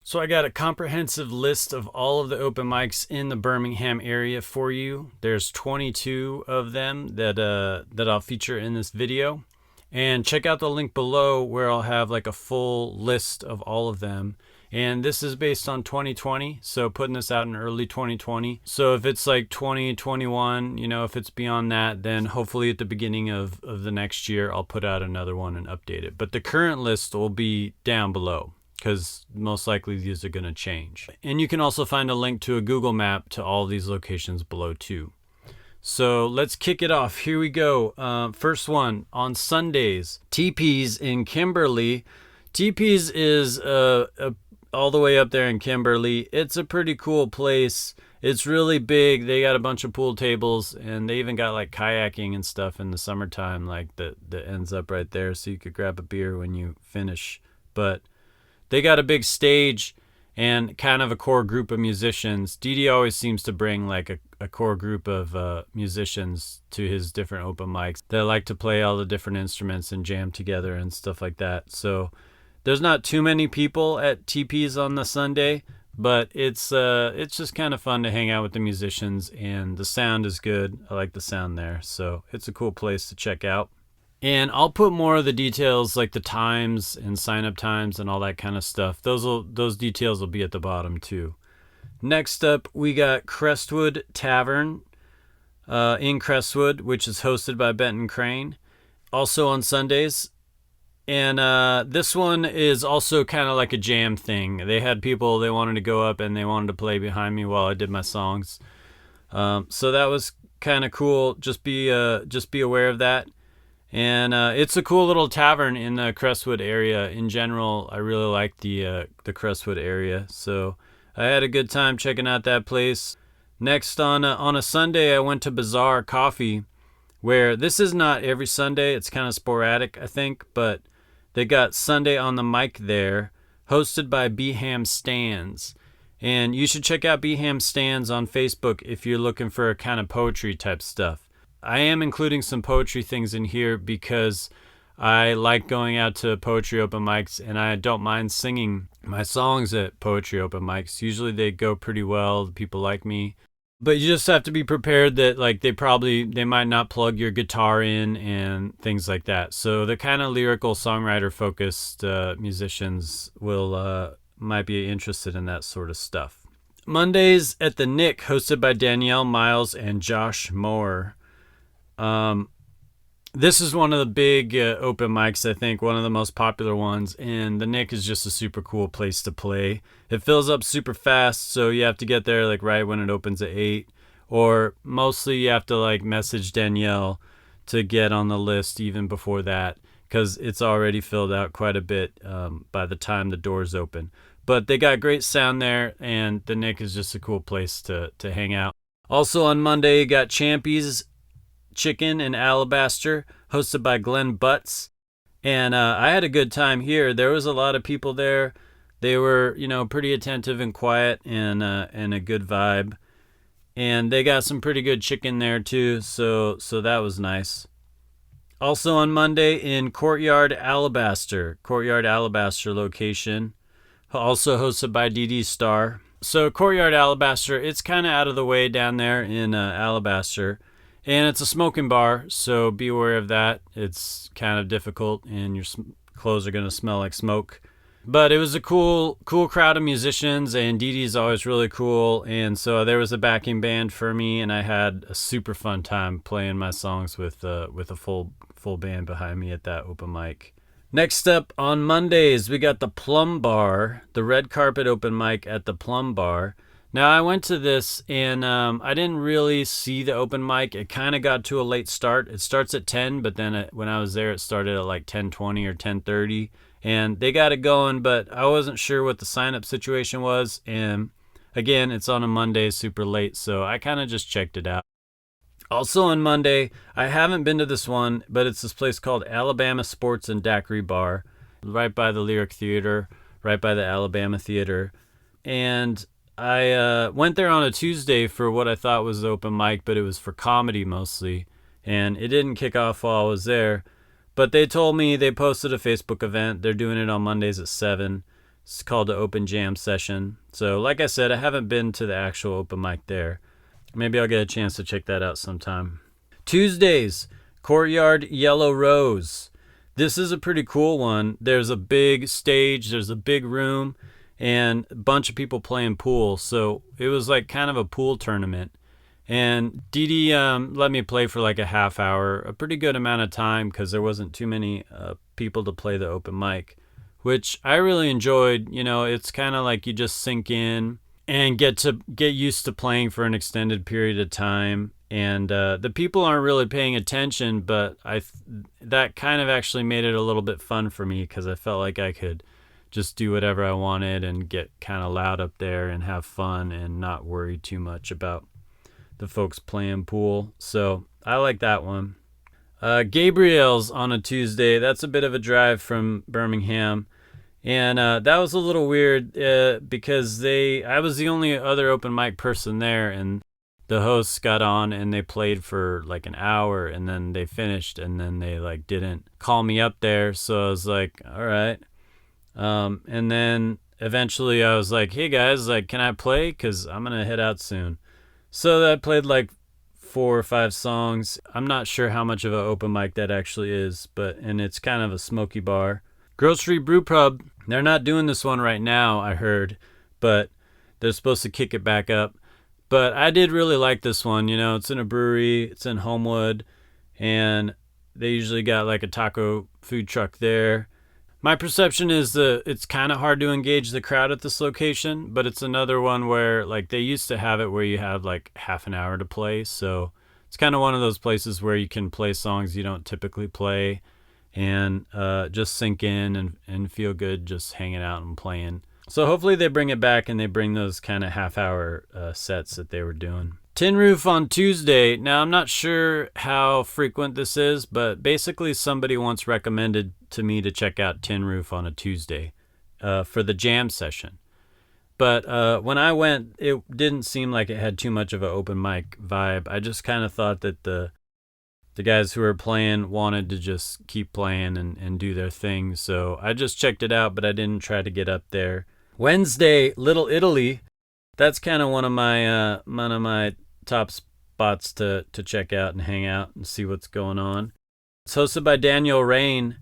So I got a comprehensive list of all of the open mics in the Birmingham area for you. There's 22 of them that I'll feature in this video. And check out the link below where I'll have like a full list of all of them. And this is based on 2020, so putting this out in early 2020. So if it's like 2021, if it's beyond that, then hopefully at the beginning of the next year, I'll put out another one and update it. But the current list will be down below, because most likely these are going to change. And you can also find a link to a Google map to all these locations below too. So let's kick it off. Here we go. First one, on Sundays, TP's in Kimberly. TP's is all the way up there in Kimberly. It's a pretty cool place. It's really big. They got a bunch of pool tables, and they even got like kayaking and stuff in the summertime, like that ends up right there, so you could grab a beer when you finish. But they got a big stage and kind of a core group of musicians. DeeDee always seems to bring like a core group of musicians to his different open mics that like to play all the different instruments and jam together and stuff like that. So there's not too many people at TP's on the Sunday, but it's just kind of fun to hang out with the musicians, and the sound is good. I like the sound there, so it's a cool place to check out. And I'll put more of the details, like the times and sign-up times and all that kind of stuff. Those details will be at the bottom too. Next up, we got Crestwood Tavern in Crestwood, which is hosted by Benton Crane, also on Sundays. And this one is also kind of like a jam thing. They had people, they wanted to go up and they wanted to play behind me while I did my songs. So that was kind of cool. Just be aware of that. And it's a cool little tavern in the Crestwood area. In general, I really like the Crestwood area. So I had a good time checking out that place. Next, on a Sunday, I went to Bazaar Coffee, where this is not every Sunday. It's kind of sporadic, I think. But they got Sunday on the Mic there, hosted by BHAM Stands. And you should check out BHAM Stands on Facebook if you're looking for kind of poetry type stuff. I am including some poetry things in here because I like going out to poetry open mics, and I don't mind singing my songs at poetry open mics. Usually they go pretty well. People like me. But you just have to be prepared that like they might not plug your guitar in and things like that. So the kind of lyrical songwriter focused musicians might be interested in that sort of stuff. Mondays at the Nick, hosted by Danielle, Miles, and Josh Moehr. This is one of the big open mics, I think, one of the most popular ones, and the Nick is just a super cool place to play. It fills up super fast, so you have to get there like right when it opens at 8, or mostly you have to like message Danielle to get on the list even before that, because it's already filled out quite a bit by the time the doors open. But they got great sound there, and the Nick is just a cool place to hang out. Also on Monday, you got Champy's Chicken and Alabaster, hosted by Glen Butts. And I had a good time here. There was a lot of people there. They were, pretty attentive and quiet, and a good vibe. And they got some pretty good chicken there too, so that was nice. Also on Monday in Courtyard Alabaster location, also hosted by DeeDee Starr. So Courtyard Alabaster, it's kind of out of the way down there in Alabaster. And it's a smoking bar, so be aware of that. It's kind of difficult, and your clothes are going to smell like smoke. But it was a cool crowd of musicians, and DeeDee's always really cool. And so there was a backing band for me, and I had a super fun time playing my songs with a full band behind me at that open mic. Next up, on Mondays, we got the Plum Bar, the red carpet open mic at the Plum Bar. Now, I went to this, and I didn't really see the open mic. It kind of got to a late start. It starts at 10, but then when I was there, it started at like 10:20 or 10:30. And they got it going, but I wasn't sure what the sign-up situation was. And again, it's on a Monday, super late, so I kind of just checked it out. Also on Monday, I haven't been to this one, but it's this place called Alabama Sports and Daquiri Bar, right by the Lyric Theater, right by the Alabama Theater. And I went there on a Tuesday for what I thought was the open mic, but it was for comedy mostly, and it didn't kick off while I was there. But they told me they posted a Facebook event. They're doing it on Mondays at 7. It's called the Open Jam Session. So like I said, I haven't been to the actual open mic there. Maybe I'll get a chance to check that out sometime. Tuesdays, Courtyard Yellow Rose. This is a pretty cool one. There's a big stage, there's a big room, and a bunch of people playing pool. So it was like kind of a pool tournament. And DeeDee let me play for like a half hour, a pretty good amount of time because there wasn't too many people to play the open mic, which I really enjoyed. You know, it's kind of like you just sink in and get used to playing for an extended period of time. And the people aren't really paying attention, but that kind of actually made it a little bit fun for me because I felt like I could just do whatever I wanted and get kind of loud up there and have fun and not worry too much about the folks playing pool. So I like that one. Gabriel's on a Tuesday. That's a bit of a drive from Birmingham. And that was a little weird because I was the only other open mic person there, and the hosts got on and they played for like an hour and then they finished and then they like didn't call me up there. So I was like, all right. And then eventually I was like, hey guys, like, can I play? 'Cause I'm going to head out soon. So I played like 4 or 5 songs. I'm not sure how much of an open mic that actually is, and it's kind of a smoky bar. Grocery Brew Pub, they're not doing this one right now, I heard, but they're supposed to kick it back up. But I did really like this one. You know, it's in a brewery, it's in Homewood, and they usually got like a taco food truck there. My perception is that it's kind of hard to engage the crowd at this location, but it's another one where like they used to have it where you have like half an hour to play. So it's kind of one of those places where you can play songs you don't typically play and just sink in and feel good just hanging out and playing. So hopefully they bring it back and they bring those kind of half hour sets that they were doing. Tin Roof on Tuesday. Now, I'm not sure how frequent this is, but basically somebody once recommended to me to check out Tin Roof on a Tuesday for the jam session. But when I went, it didn't seem like it had too much of an open mic vibe. I just kind of thought that the guys who were playing wanted to just keep playing and do their thing. So I just checked it out, but I didn't try to get up there. Wednesday, Little Italy. That's kind of one of my top spots to check out and hang out and see what's going on. It's hosted by Danielle Rain,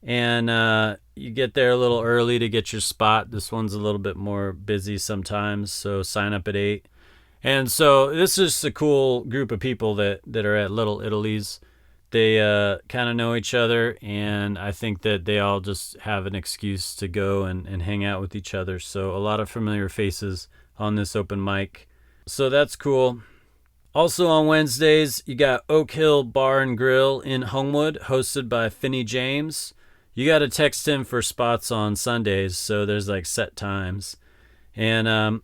and you get there a little early to get your spot. This one's a little bit more busy sometimes, so sign up at 8. And so this is a cool group of people that are at Little Italy's. They kind of know each other, and I think that they all just have an excuse to go and hang out with each other. So a lot of familiar faces on this open mic. So that's cool. Also on Wednesdays, you got Oak Hill Bar and Grill in Homewood, hosted by Finney James. You got to text him for spots on Sundays, so there's like set times. And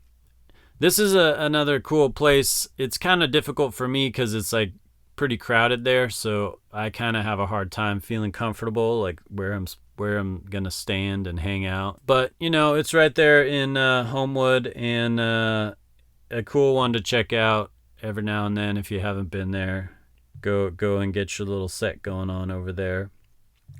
this is another cool place. It's kind of difficult for me because it's like pretty crowded there, so I kind of have a hard time feeling comfortable, like where I'm gonna stand and hang out. But you know, it's right there in Homewood, and a cool one to check out every now and then if you haven't been there. Go and get your little set going on over there.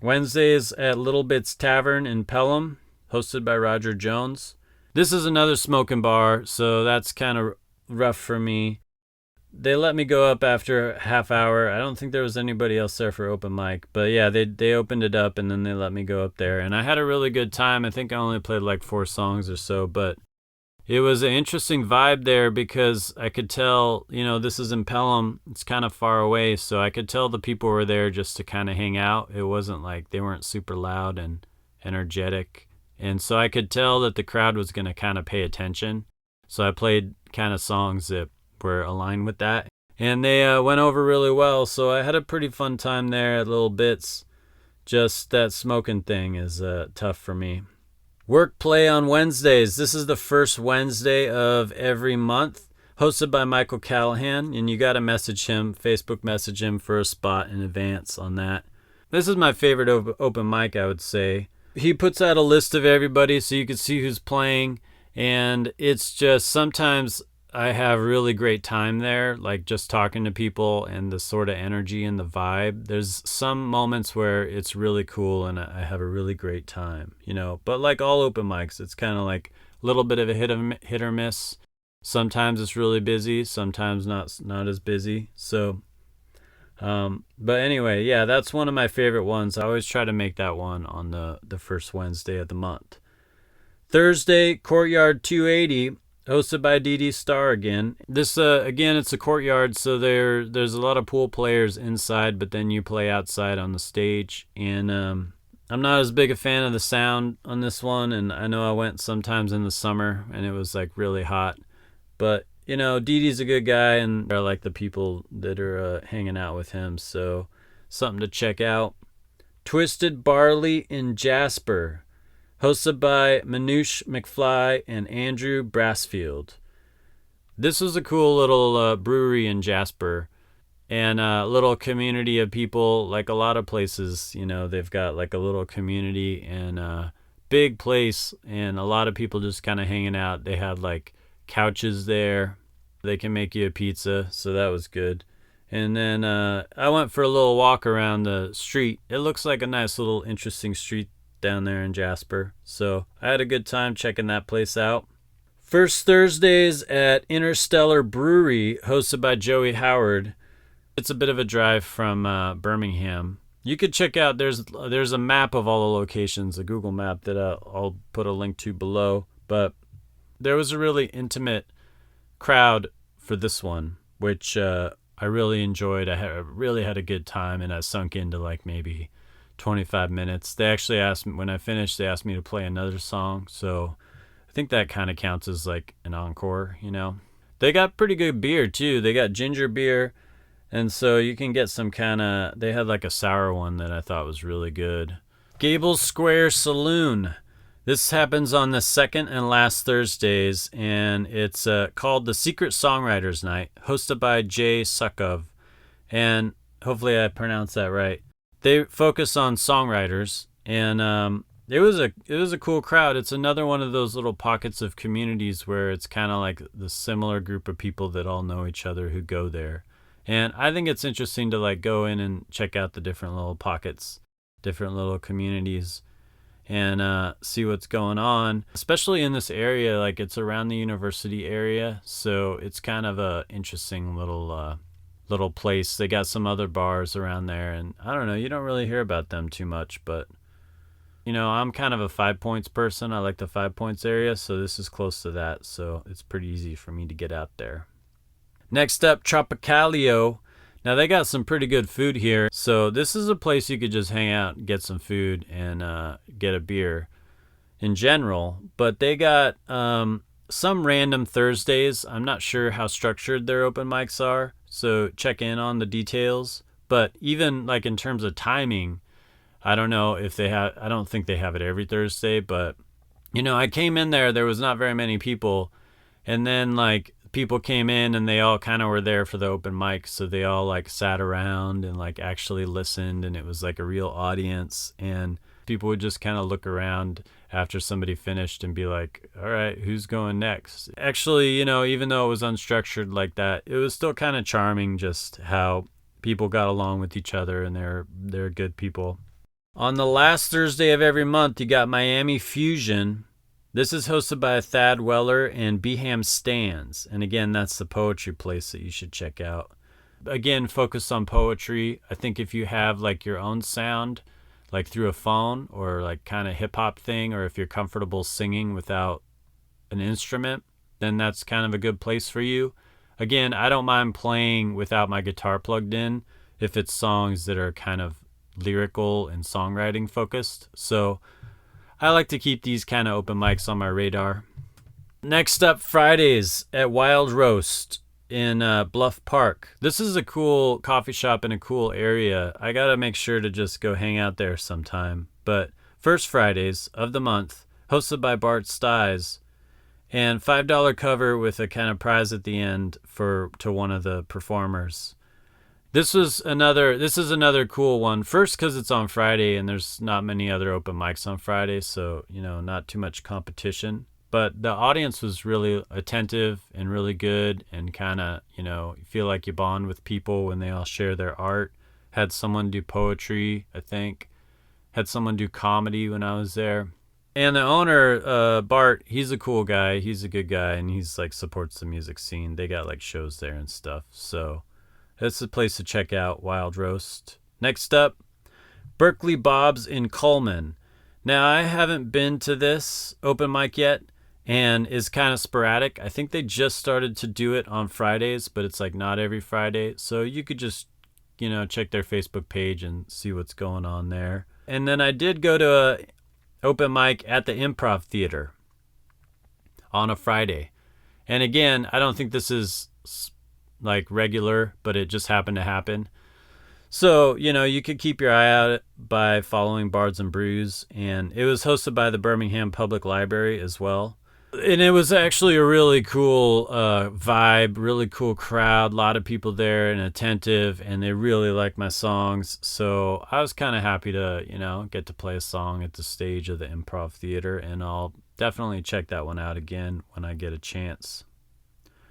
Wednesdays at Little Bits Tavern in Pelham, hosted by Roger Jones. This is another smoking bar, so that's kind of rough for me. They let me go up after a half hour. I don't think there was anybody else there for open mic, but yeah, they opened it up and then they let me go up there, and I had a really good time. I think I only played like 4 songs or so, but it was an interesting vibe there because I could tell, you know, this is in Pelham. It's kind of far away, so I could tell the people were there just to kind of hang out. It wasn't like they weren't super loud and energetic, and so I could tell that the crowd was going to kind of pay attention. So I played kind of songs that were aligned with that, and they went over really well. So I had a pretty fun time there at Little Bits. Just that smoking thing is tough for me. Work Play on Wednesdays. This is the first Wednesday of every month, hosted by Michael Callahan, and you got to message him, Facebook message him for a spot in advance on that. This is my favorite open mic, I would say. He puts out a list of everybody so you can see who's playing, and it's just sometimes I have really great time there, like just talking to people and the sort of energy and the vibe. There's some moments where it's really cool and I have a really great time, you know. But like all open mics, it's kind of like a little bit of a hit or miss. Sometimes it's really busy, sometimes not as busy. So, but anyway, yeah, that's one of my favorite ones. I always try to make that one on the first Wednesday of the month. Thursday, Courtyard 280. Hosted by DeeDee Starr again. This again, it's a courtyard, so there's a lot of pool players inside, but then you play outside on the stage. And I'm not as big a fan of the sound on this one, and I know I went sometimes in the summer, and it was like really hot. But you know, DeeDee's a good guy, and I like the people that are hanging out with him, so something to check out. Twisted Barley in Jasper. Hosted by Manoush McFly and Andrew Brassfield. This was a cool little brewery in Jasper, and a little community of people. Like a lot of places, you know, they've got like a little community and a big place, and a lot of people just kind of hanging out. They had like couches there. They can make you a pizza, so that was good. And then I went for a little walk around the street. It looks like a nice little interesting street down there in Jasper. So I had a good time checking that place out. First Thursdays at Interstellar Brewery, hosted by Joey Howard. It's a bit of a drive from Birmingham. You could check out, there's a map of all the locations, a Google map that I'll put a link to below. But there was a really intimate crowd for this one, which I really enjoyed. I really had a good time, and I sunk into like maybe 25 minutes. They actually asked me, when I finished, they asked me to play another song. So I think that kind of counts as like an encore, you know. They got pretty good beer too. They got ginger beer. And so you can get some kind of, they had like a sour one that I thought was really good. Gable Square Saloon. This happens on the second and last Thursdays, and it's called the Secret Songwriters Night, hosted by Jay Suckov. And hopefully I pronounced that right. They focus on songwriters, and it was a cool crowd. It's another one of those little pockets of communities where it's kind of like the similar group of people that all know each other who go there. And I think it's interesting to like go in and check out the different little pockets, different little communities, and see what's going on, especially in this area. Like it's around the university area, so it's kind of a interesting little place. They got some other bars around there, and I don't know, you don't really hear about them too much, but you know, I'm kind of a 5 Points person. I like the 5 Points area, so this is close to that, so it's pretty easy for me to get out there. Next up, Tropicalio. Now they got some pretty good food here, so this is a place you could just hang out and get some food and get a beer in general, but they got some random Thursdays. I'm not sure how structured their open mics are, so check in on the details. But even like in terms of timing, I don't know if they have, I don't think they have it every Thursday, but you know, I came in there was not very many people, and then like people came in and they all kind of were there for the open mic, so they all like sat around and like actually listened, and it was like a real audience, and people would just kind of look around after somebody finished and be like, all right, who's going next? Actually, you know, even though it was unstructured like that, it was still kind of charming just how people got along with each other, and they're good people. On the last Thursday of every month, you got Miami Fusion. This is hosted by Thad Weller and BHAM Stands. And again, that's the poetry place that you should check out. Again, focus on poetry. I think if you have like your own sound, like through a phone or like kind of hip hop thing, or if you're comfortable singing without an instrument, then that's kind of a good place for you. Again, I don't mind playing without my guitar plugged in if it's songs that are kind of lyrical and songwriting focused. So I like to keep these kind of open mics on my radar. Next up, Fridays at Wild Roast in Bluff Park. This is a cool coffee shop in a cool area. I gotta make sure to just go hang out there sometime. But first Fridays of the month, hosted by Bart Stiles, and $5 cover with a kind of prize at the end to one of the performers. This is another cool one. First, because it's on Friday and there's not many other open mics on Friday, so you know, not too much competition. but the audience was really attentive and really good, and kind of, you feel like you bond with people when they all share their art. Had someone do poetry, I think. Had someone do comedy when I was there. And the owner, Bart, he's a cool guy. He's a good guy, and he's like supports the music scene. They got like shows there and stuff. So that's the place to check out, Wild Roast. Next up, Berkeley Bob's in Cullman. Now, I haven't been to this open mic yet, and it's kind of sporadic. I think they just started to do it on Fridays, but it's like not every Friday. So you could just, check their Facebook page and see what's going on there. And then I did go to a open mic at the Improv Theater on a Friday. And again, I don't think this is like regular, but it just happened to happen. So, you could keep your eye out by following Bards and Brews. And it was hosted by the Birmingham Public Library as well. And it was actually a really cool vibe, really cool crowd, a lot of people there and attentive, and they really liked my songs. So I was kind of happy to, get to play a song at the stage of the Improv Theater, and I'll definitely check that one out again when I get a chance.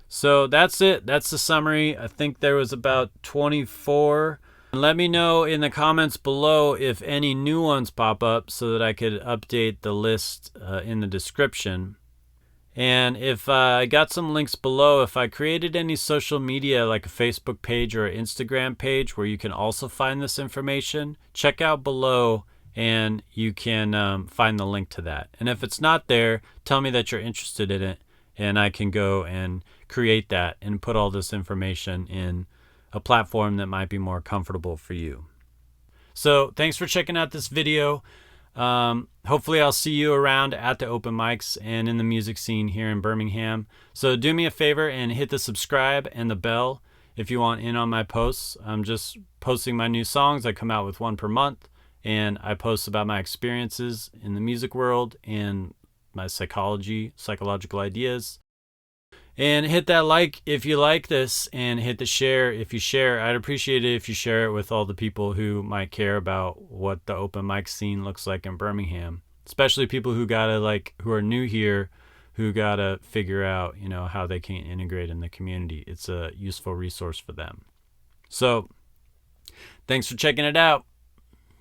So that's it. That's the summary. I think there was about 24. Let me know in the comments below if any new ones pop up so that I could update the list in the description. And if I got some links below, if I created any social media like a Facebook page or an Instagram page where you can also find this information, check out below and you can find the link to that. And if it's not there, tell me that you're interested in it, and I can go and create that and put all this information in a platform that might be more comfortable for you. So thanks for checking out this video. Hopefully I'll see you around at the open mics and in the music scene here in Birmingham. So do me a favor and hit the subscribe and the bell if you want in on my posts. I'm just posting my new songs. I come out with one per month, and I post about my experiences in the music world and my psychological ideas. And hit that like if you like this, and hit the share if you share. I'd appreciate it if you share it with all the people who might care about what the open mic scene looks like in Birmingham, especially people who are new here, who gotta figure out, how they can integrate in the community. It's a useful resource for them. So thanks for checking it out.